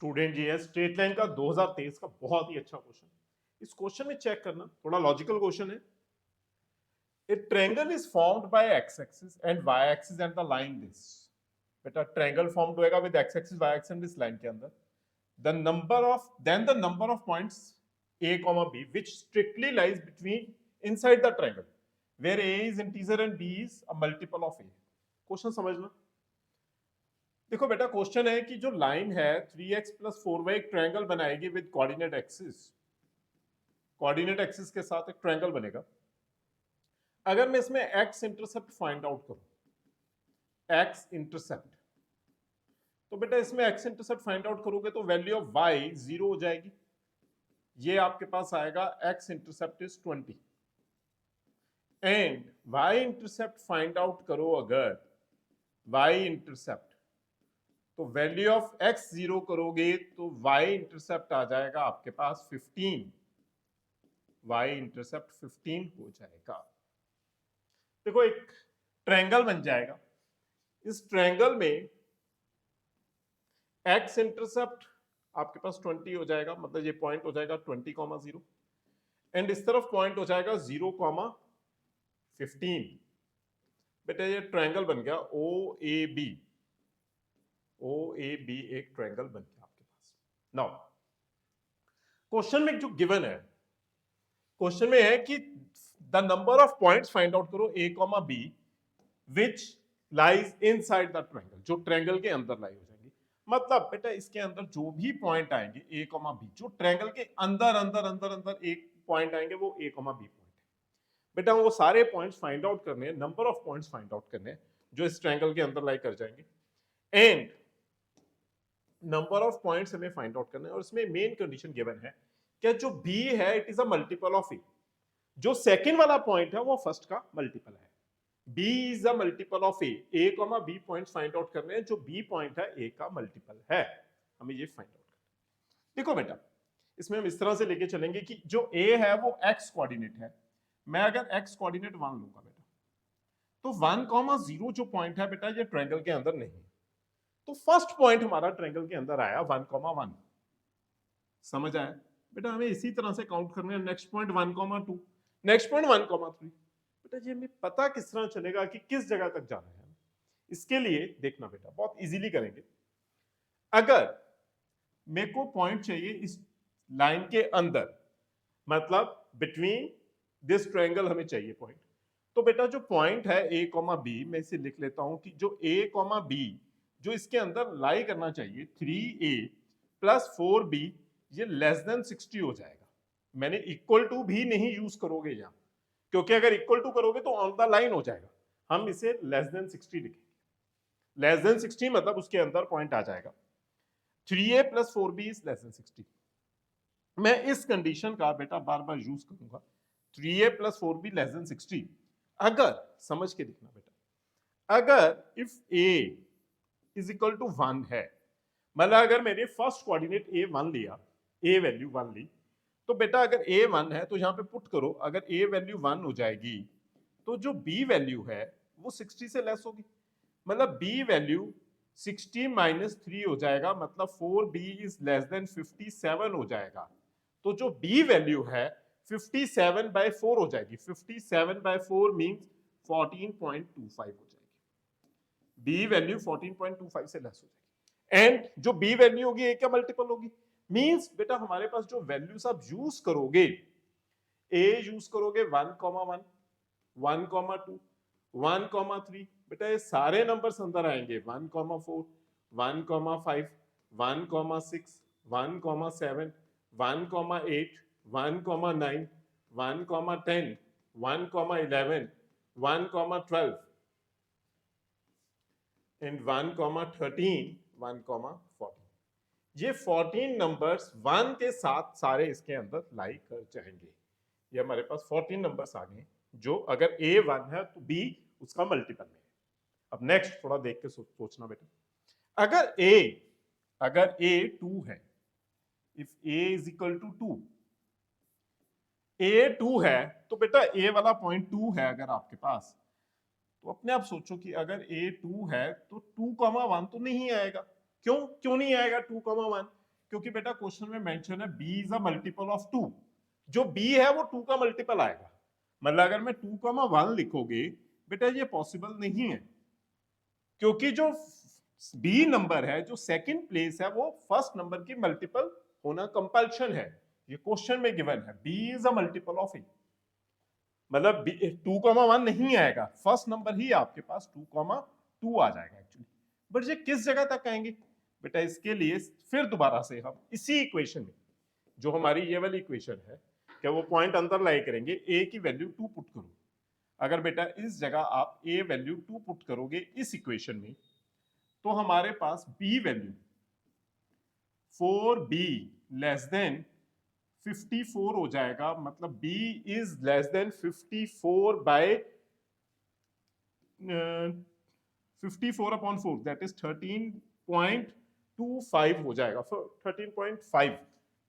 Student जी है straight line का 2023 का बहुत ही अच्छा क्वेश्चन। इस क्वेश्चन में चेक करना, थोड़ा लॉजिकल क्वेश्चन है। A triangle is formed by X axis and Y axis and the line this. बेटा ट्रायंगल फॉर्म्ड होएगा with X axis Y axis and this line के अंदर। The number of points a comma b which strictly lies between inside the triangle where a is integer and b is a multiple of a। Question समझना। देखो बेटा question है कि जो line है 3x plus 4y एक triangle बनाएगी with coordinate axis. Coordinate axis के साथ एक ट्रायंगल बनेगा। अगर मैं इसमें x इंटरसेप्ट फाइंड आउट करूं, x इंटरसेप्ट, तो बेटा इसमें x इंटरसेप्ट फाइंड आउट करोगे तो वैल्यू ऑफ y 0 हो जाएगी। ये आपके पास आएगा x intercept is 20 and y intercept find out करो अगर y इंटरसेप्ट, तो वैल्यू ऑफ x 0 करोगे तो y इंटरसेप्ट आ जाएगा आपके पास 15। y इंटरसेप्ट 15 हो जाएगा। देखो एक ट्रायंगल बन जाएगा। इस ट्रायंगल में x इंटरसेप्ट आपके पास 20 हो जाएगा, मतलब ये पॉइंट हो जाएगा 20,0 एंड इस तरफ पॉइंट हो जाएगा 0,15। बेटा ये ट्रायंगल बन गया O A B. O A B एक ट्रायंगल बन गया आपके पास। नाउ क्वेश्चन में जो गिवन है, क्वेश्चन में है कि the number of points find out करो a comma b which lies inside the triangle, जो ट्रायंगल के अंदर लाई हो जाएंगी। मतलब बेटा इसके अंदर जो भी पॉइंट आएंगे a कॉमा b, जो ट्रायंगल के अंदर अंदर अंदर अंदर एक पॉइंट आएंगे वो a कॉमा b पॉइंट है। बेटा वो सारे पॉइंट्स फाइंड आउट करने हैं, number of points find out करने हैं जो इस ट्रायंगल के अंदर लाई कर जाएंगे एंड नंबर ऑफ पॉइंट्स हमें फाइंड आउट करना है। और इसमें मेन कंडीशन गिवन है कि जो b है it is a multiple of a। जो सेकंड वाला पॉइंट है वो फर्स्ट का मल्टीपल है। b is a multiple of a comma b points find out करने हैं, जो b पॉइंट है a का मल्टीपल है, हमें ये फाइंड आउट करना है। देखो बेटा इसमें हम इस तरह से लेके चलेंगे कि जो a है वो x कोऑर्डिनेट है। मैं अगर x कोऑर्डिनेट 1 लूंगा बेटा, तो 1,0 जो पॉइंट है बेटा ये ट्रायंगल के अंदर नहीं है। तो फर्स्ट पॉइंट हमारा ट्रायंगल के अंदर आया 1,1। समझ आया बेटा? हमें इसी तरह से काउंट करना है। Next point 1,2, next point 1,3। बेटा ये हमें पता किस तरह चलेगा कि किस जगह तक जाना है? इसके लिए देखना बेटा बहुत इजीली करेंगे। अगर मेरे को पॉइंट चाहिए इस लाइन के अंदर, मतलब बिटवीन दिस ट्रायंगल हमें चाहिए पॉइंट, तो बेटा जो पॉइंट है a कॉमा बी, मैं इसे लिख लेता हूं कि जो a कॉमा बी जो इसके अंदर लाई करना चाहिए 3a प्लस 4b, ये लेस देन 60 हो जाएगा। मैंने इक्वल टू भी नहीं यूज करोगे यहां, क्योंकि अगर इक्वल टू करोगे तो ऑन द लाइन हो जाएगा। हम इसे लेस देन 60 लिखेंगे। लेस देन 60 मतलब उसके अंदर पॉइंट आ जाएगा। 3a plus 4b is less than 60। मैं इस कंडीशन का बेटा बार बार यूज करूंगा, 3a plus 4b less than 60। अगर समझ के देखना बेटा, अगर if a is equal to 1 है, मतलब अगर मैंने फर्स्ट कोऑर्डिनेट a 1 लिया, a वैल्यू 1 ली, तो बेटा अगर a 1 है तो यहां पे पुट करो, अगर a वैल्यू 1 हो जाएगी तो जो b वैल्यू है वो 60 से लेस होगी। मतलब b वैल्यू 60 माइनस 3 हो जाएगा, मतलब 4b इज लेस देन 57 हो जाएगा। तो जो b वैल्यू है 57/4 हो जाएगी। 57/4 मींस 14.25 हो जाएगी। b वैल्यू 14.25 से लेस हो जाएगी एंड जो b वैल्यू होगी a क्या मल्टीपल होगी। मींस बेटा हमारे पास जो वैल्यूज आप यूज करोगे, a यूज करोगे 1,1, 1,2, 1,3, बेटा ये सारे नंबर्स अंदर आएंगे। 1,4, 1,5, 1,6, 1,7, 1,8, 1,9, 1,10, 1,11, 1,12 एंड 1,13, 1,14। ये 14 नंबर्स 1 के साथ सारे इसके अंदर लाई कर जाएंगे। ये हमारे पास 14 नंबर्स आ गए, जो अगर a 1 है तो b उसका मल्टीपल में है। अब नेक्स्ट थोड़ा देख के सोचना बेटा, अगर a 2 है, if a is equal to 2, a 2 है तो बेटा a वाला पॉइंट 2 है अगर आपके पास, तो अपने आप सोचो कि अगर a 2 है तो 2,1 तो नहीं आएगा। क्यों नहीं आएगा 2,1? क्योंकि बेटा क्वेश्चन में मेंशन है b is a multiple of 2, जो b है वो 2 का मल्टीपल आएगा। मतलब अगर मैं 2,1 लिखोगे बेटा ये पॉसिबल नहीं है, क्योंकि जो b नंबर है, जो सेकंड प्लेस है, वो फर्स्ट नंबर की मल्टीपल होना कंपल्शन है। ये क्वेश्चन में गिवन है b is a multiple of a, मतलब 2,1 नहीं आएगा, फर्स्ट नंबर ही आपके पास 2,2 आ जाएगा एक्चुअली। बट ये किस जगह तक आएंगे बेटा, इसके लिए फिर दोबारा से हम इसी इक्वेशन में, जो हमारी ये वाली इक्वेशन है, क्या वो पॉइंट अंदर लाई करेंगे, a की वैल्यू 2 पुट करो। अगर बेटा इस जगह आप a वैल्यू 2 पुट करोगे इस इक्वेशन में, तो हमारे पास b value 4b less than 54 हो जाएगा। मतलब b is less than 54 by 54 upon 4, that is 13.25 हो जाएगा। 13.5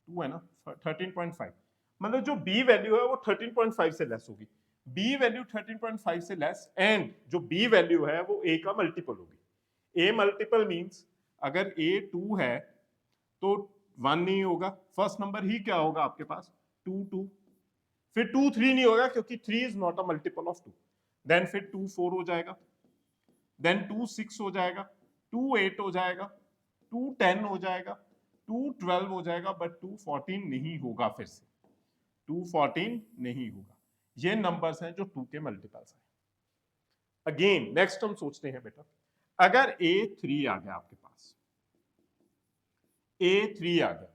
2 है ना, 13.5, मतलब जो b वैल्यू है वो 13.5 से लेस होगी। b वैल्यू 13.5 से लेस, एंड जो b वैल्यू है वो a का मल्टीपल होगी। a मल्टीपल मींस अगर a 2 है तो 1 नहीं होगा, फर्स्ट नंबर ही क्या होगा आपके पास 2 2, फिर 2 3 नहीं होगा क्योंकि 3 is not a multiple of 2, then फिर 2 4 हो जाएगा, देन 2 6 हो जाएगा, 2 8 हो जाएगा, 2 10 हो जाएगा, 2 12 हो जाएगा, बट 2 14 नहीं होगा। फिर से 2 14 नहीं होगा। ये नंबर्स हैं जो 2 के मल्टीपल्स हैं। अगेन नेक्स्ट हम सोचते हैं बेटा, अगर a 3 आ गया आपके पास, a 3 आ गया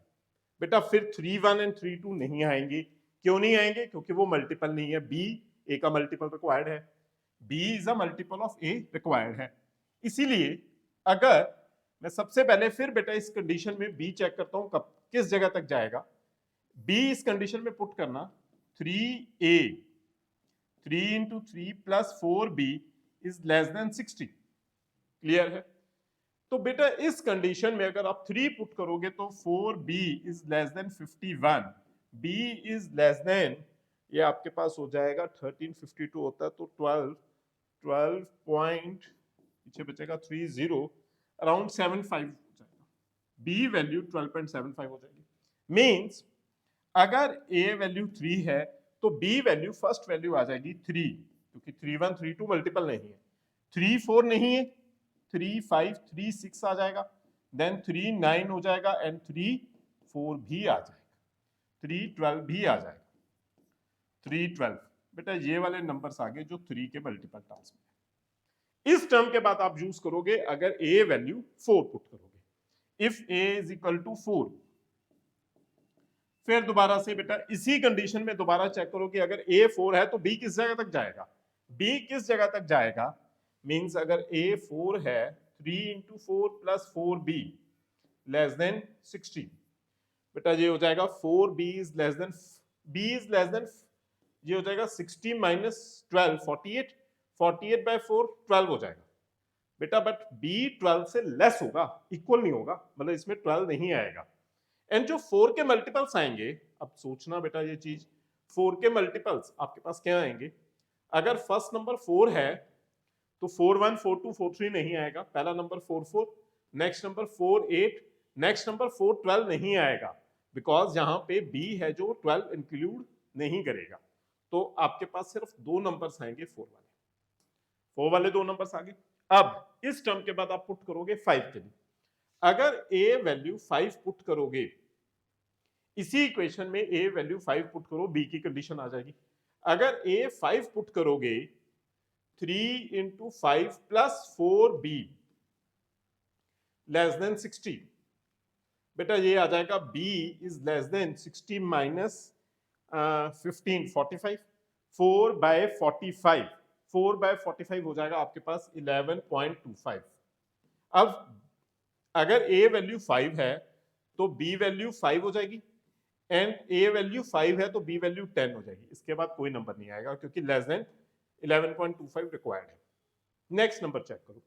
बेटा, फिर 3 1 एंड 3 2 नहीं आएंगे। क्यों नहीं आएंगे? क्योंकि वो मल्टीपल नहीं है। b a का मल्टीपल रिक्वायर्ड है, b is a multiple of a required है। इसीलिए अगर मैं सबसे पहले फिर बेटा इस कंडीशन में b चेक करता हूं कब किस जगह तक जाएगा। b इस कंडीशन में पुट करना 3a 3 into 3 plus 4b is less than 60। Clear है? तो बेटा इस कंडीशन में अगर आप 3 पुट करोगे तो 4b is less then 51, b is less then, ये आपके पास हो जाएगा 1352 होता है तो 12 पॉइंट पीछे बचेगा 30 अराउंड 75 हो जाएगा। b वैल्यू 12.75 हो जाएगी। मींस अगर a वैल्यू 3 है तो b वैल्यू फर्स्ट वैल्यू आ जाएगी 3, क्योंकि 3 1 3 2 मल्टीपल नहीं है, 3 4 नहीं है, 3 5 3 6 आ जाएगा, देन 3 9 हो जाएगा, एंड 3 4 भी आ जाएगा, 3 12 भी आ जाएगा, 3 12। बेटा ये वाले नंबर्स आ गए जो 3 के मल्टीपल टर्म्स में है। इस टर्म के बाद आप यूज करोगे अगर a वैल्यू 4 पुट करोगे, if a is equal to 4, फिर दोबारा से बेटा इसी कंडीशन में दोबारा चेक करो कि अगर a 4 है तो b किस जगह तक जाएगा, b किस जगह तक जाएगा। मींस अगर a 4 है 3 into 4 plus 4b less than 60, बेटा ये हो जाएगा 4b is less then, b is less then, ये हो जाएगा 60 माइनस 12 48, 48 बाय 4 12 हो जाएगा बेटा, बट b 12 से लेस होगा, इक्वल नहीं होगा, मतलब इसमें 12 नहीं आएगा। एंड जो 4 के मल्टीपल्स आएंगे, अब सोचना बेटा ये चीज, 4 के मल्टीपल्स आपके पास क्या आएंगे, अगर फर्स्ट नंबर 4 है तो 4 1 4 2 4 3 नहीं आएगा, पहला number 4 4, next number 4 8, next number 4 12 नहीं आएगा, बिकॉज यहाँ पे b है जो 12 इंक्लूड नहीं करेगा। तो आपके पास सिर्फ 2 नंबर्स आएंगे 4 वाले 2 नंबर्स आ गए। अब इस टर्म के बाद आप पुट करोगे 5 के लिए, अगर a वैल्यू 5 पुट करोगे इसी इक्वेशन में a वैल्यू 5 पुट करो, b की कंडीशन आ जाएगी। अगर a 5 पुट करोगे 3 into 5 plus 4b less than 60, बेटा ये आ जाएगा b is less than 60 minus 15 45, 4 by 45, 4 by 45 हो जाएगा आपके पास 11.25। अब अगर a वैल्यू 5 है तो b वैल्यू 5 हो जाएगी, एंड a वैल्यू 5 है तो b वैल्यू 10 हो जाएगी। इसके बाद कोई नंबर नहीं आएगा क्योंकि लेस देन 11.25 रिक्वायर्ड है। नेक्स्ट नंबर चेक करो,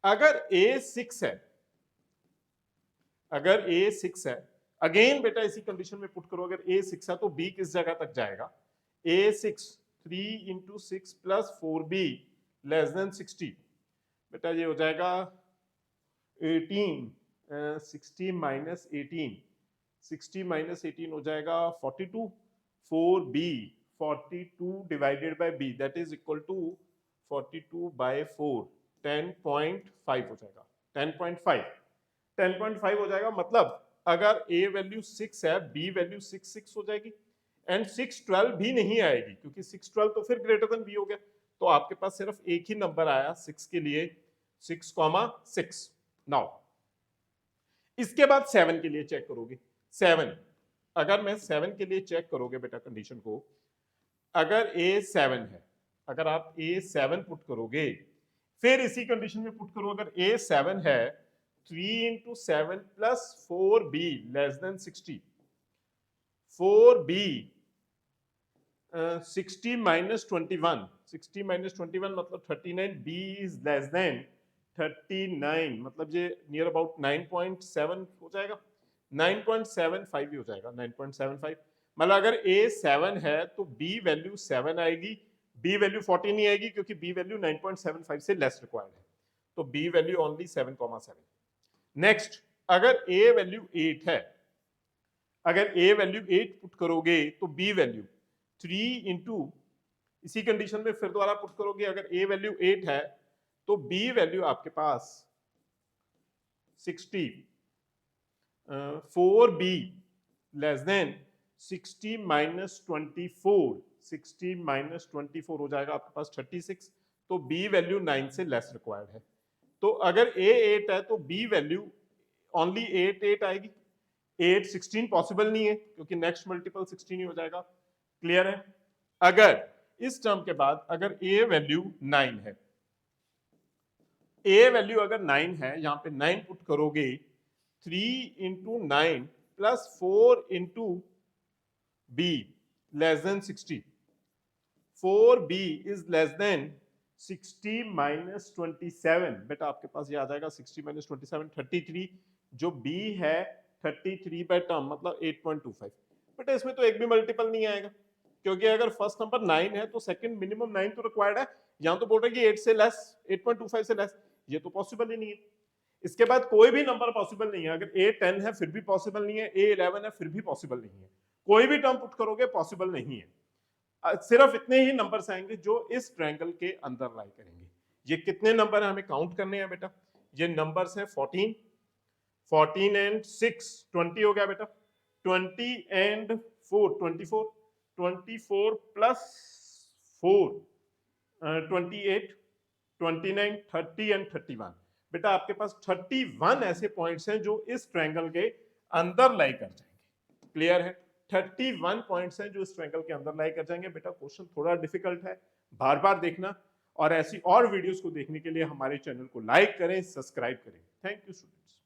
अगर a 6 है, अगर a 6 है, अगेन बेटा इसी कंडीशन में पुट करो, अगर a 6 है तो b किस जगह तक जाएगा, a 6 3 into 6 plus 4b less than 60, बेटा ये हो जाएगा 18 60 माइनस 18, 60 माइनस 18 हो जाएगा 42, 4b, 42 divided by b that is equal to 42 by 4, 10.5 हो जाएगा, 10.5, 10.5 हो जाएगा। मतलब अगर a वैल्यू 6 है, b वैल्यू 6 हो जाएगी, एंड 612 भी नहीं आएगी क्योंकि 612 तो फिर ग्रेटर देन b हो गया। तो आपके पास सिर्फ एक ही नंबर आया 6 के लिए, 6,6। नाउ इसके बाद 7 के लिए चेक करोगे। 7, अगर मैं 7 के लिए चेक करोगे बेटा कंडीशन को, अगर a 7 है, अगर आप a 7 पुट करोगे, फिर इसी कंडीशन में पुट करो, अगर a 7 है 3 into 7 plus 4b less than 60, 4b 60 minus 21, 60 minus 21 मतलब 39, b इज लेस देन 39, मतलब ये नियर अबाउट 9.7 हो जाएगा, 9.75 ही हो जाएगा, 9.75। मतलब अगर a 7 है तो b वैल्यू 7 आएगी, b वैल्यू 40 नहीं आएगी क्योंकि b वैल्यू 9.75 से लेस रिक्वायर्ड है, तो b वैल्यू ओनली 7,7। नेक्स्ट, अगर a वैल्यू 8 है, अगर a वैल्यू 8 पुट करोगे तो b वैल्यू 3 इंटू, इसी कंडीशन में फिर दोबारा पुट करोगे, अगर a वैल्यू 8 है तो b वैल्यू आपके पास 60, 4b less than 60 minus 24, 60 minus 24 हो जाएगा आपके पास 36, तो b वैल्यू 9 से लेस रिक्वायर्ड है। तो अगर a 8 है तो b वैल्यू ओनली 8 आएगी, 8 16 पॉसिबल नहीं है क्योंकि नेक्स्ट मल्टीपल 16 ही हो जाएगा। क्लियर है? अगर इस टर्म के बाद अगर a वैल्यू 9 है, a वैल्यू अगर 9 है, यहां पे 9 पुट करोगे, 3 into 9 plus 4 into b less than 60, 4b is less than 60 minus 27, बेटा आपके पास ये आ जाएगा 60 माइनस 27 33, जो b है 33 बाय टर्म मतलब 8.25। बेटा इसमें तो एक भी मल्टीपल नहीं आएगा क्योंकि अगर फर्स्ट नंबर 9 है तो सेकंड मिनिमम 9 तो रिक्वायर्ड है, यहां तो बोल रहे कि 8 से लेस, 8.25 से लेस, ये तो पॉसिबल ही नहीं है। इसके बाद कोई भी नंबर पॉसिबल नहीं है, अगर a 10 है फिर भी पॉसिबल नहीं है, a 11 है फिर भी पॉसिबल नहीं है, कोई भी टर्म पुट करोगे पॉसिबल नहीं है। सिर्फ इतने ही नंबर्स आएंगे जो इस ट्रायंगल के अंदर लाई करेंगे। ये कितने नंबर है हमें काउंट करने हैं बेटा, ये नंबर्स हैं 14, 14 एंड 6 20 हो गया बेटा, 20 एंड 4 24, 24 प्लस 4 28, 29, 30 एंड 31। बेटा आपके पास 31 ऐसे पॉइंट्स हैं जो इस ट्रायंगल के अंदर लाई कर जाएंगे। क्लियर है? 31 पॉइंट्स हैं जो इस ट्रायंगल के अंदर लाई कर जाएंगे। बेटा क्वेश्चन थोड़ा डिफिकल्ट है, बार बार देखना, और ऐसी और वीडियोस को देखने के लिए हमारे चैनल को लाइक करें, सब्सक्राइब करें। Thank you students.